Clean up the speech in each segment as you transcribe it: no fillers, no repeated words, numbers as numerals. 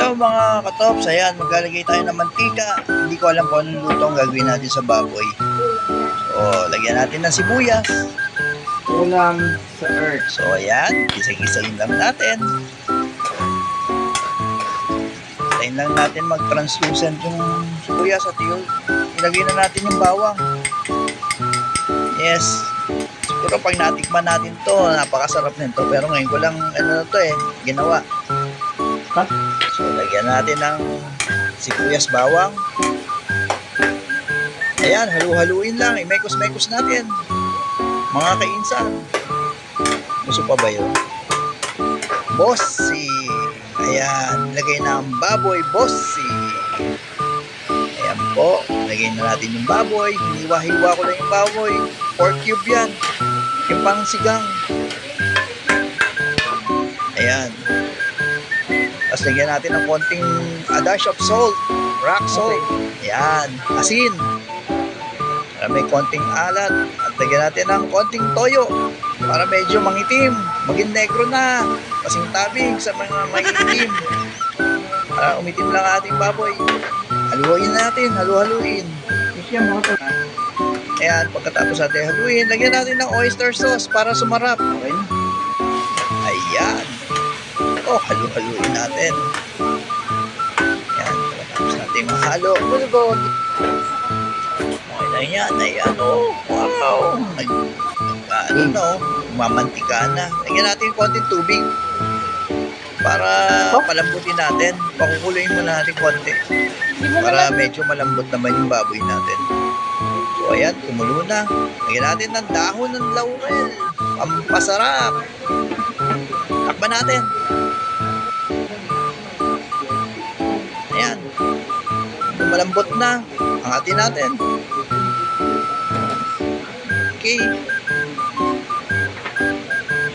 Hello mga katops, ayan, maglalagay tayo ng mantika. Hindi ko alam kung anong luto ang gagawin natin sa baboy. So, lagyan natin ng sibuyas. Ulam sa earth. So, ayan, gisa-gisahin lang natin. Tayin lang natin mag-translucent yung sibuyas at yun. Ilagay na natin yung bawang. Yes. Siguro pag natikman natin to, napakasarap nito. Pero ngayon ko lang, ginawa. So, lagyan natin ng sibuyas, bawang. Ayan, halu-haluin lang. Imekos-mekos natin. Mga kainsan. Gusto pa ba yun? Bossy. Ayan, lagay na ang baboy, bossy. Ayan po, lagay na natin yung baboy. Hiniwa-hiwa ko lang yung baboy. 4 cube yan. Yung pang sigang. Ayan. Tapos lagyan natin ng konting a dash of salt, rock salt. Ayan, asin. Para may konting alat. At lagyan natin ng konting toyo para medyo mangitim. Maging negro na. Kasing tabing sa mga mangitim. Para umitim lang ating baboy. Haluin natin, halu-haluin. Ayan, pagkatapos natin haluin, lagyan natin ng oyster sauce para sumarap. Okay na. Ayan. Oh, halu-haluin natin. Ayan, pagkatapos natin mahalo. Okay na yan. Ayan, oh. Wow. Nag-ano na, oh. Mamantika na. Lagyan natin konting tubig para palambutin natin. Pakukuluin muna natin konti. Para medyo malambot naman yung baboy natin. So, ayan, kumulo na. Lagyan natin ng dahon ng laurel. Pampasarap. Takpan natin. Ayan. Malambot na. Angatin natin. Okay.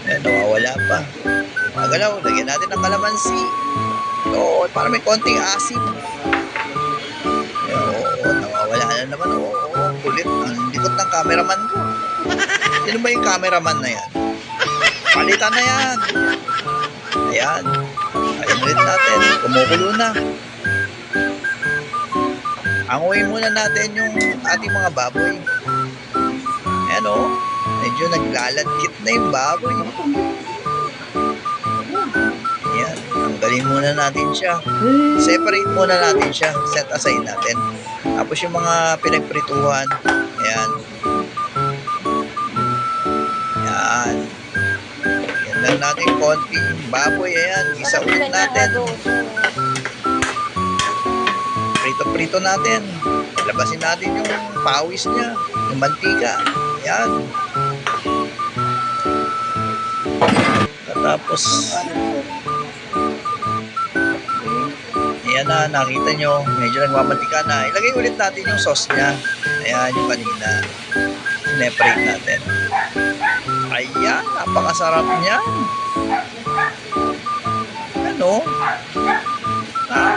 Ayan, nawawala pa. Magalaw, lagyan natin ng kalamansi. Oo, para may konting asin. Ayan, oo, nawawala na naman. Oo, kulit. Ang likot ng cameraman ko. Sino ba yung cameraman na yan? Palitan na yan. Ayan. Ayan ulit natin. Kumukulo na. Anguin muna natin yung ating mga baboy. Ayan o. Medyo naglaladkit na yung baboy. Ayan. Tanggalin muna natin siya. Separate muna natin siya. Set aside natin. Tapos yung mga pinagprituhan. Ayan. Ayan. Ayan lang natin konting baboy. Ayan. Isa ulit natin. Prito-prito natin. Labasin natin yung pawis niya. Yung mantika. Ayan. Tapos ayan na, nakita nyo. Medyo nagmamantika na. Ilagay ulit natin yung sauce niya. Ayan, yung kanina. Sineprate natin. Ayan, napakasarap niya. Ano?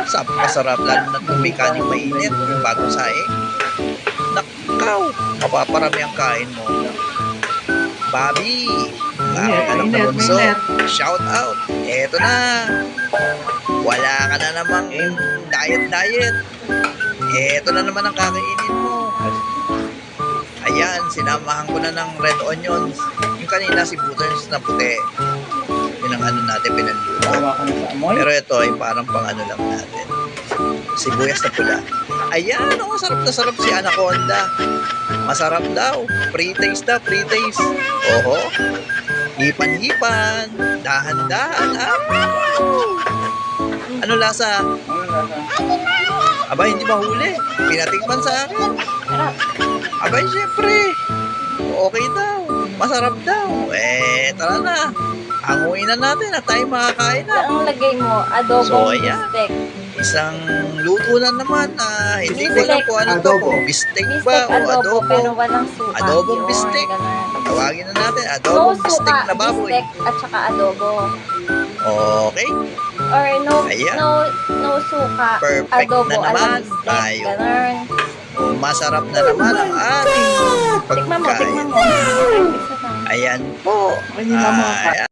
Masarap lalo na kung may kaning mainit yung bagong saing. Nakaw, mapaparami ang kain mo. Bobby, anak na bunso, shout out. Eto na, wala ka na namang diet. Eto na naman ang kakainin mo. Ayan, sinamahan ko na ng red onions. Yung kanina si buttons na puti. Yun ang ano natin pinanluto. Pero ito ay parang pang ano lang natin. Sibuyas na pula. Ayan, oh, sarap na sarap si Anaconda. Masarap daw. Pre-taste daw, pre-taste. Oho. Hipan-hipan. Dahan-dahan. Ano lasa? Aba, hindi mahuli. Pinatikman sa akin. Aba, syempre. Okay daw. Masarap daw. Tara na. Hanguin na natin at tayo makakain na. Ang lagay mo, adobo bistek. Isang luto na naman na hindi ko alam kung ano to. Bistek ba o adobo? Pero walang suka. Adobong bistek. Tawagin na natin. Adobong bistek na baboy. Bistek at saka adobo. Okay. Or no suka. Perfect adobo, na naman bistek, tayo. Ganun. Masarap na naman ang ating Tikman mo. pagkain. Ayan po. Ayan.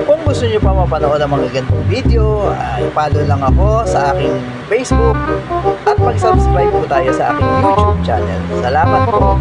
Kung gusto nyo pa mapanood ang mga ganitong video, i-follow lang ako sa aking Facebook at mag-subscribe po tayo sa aking YouTube channel. Salamat po!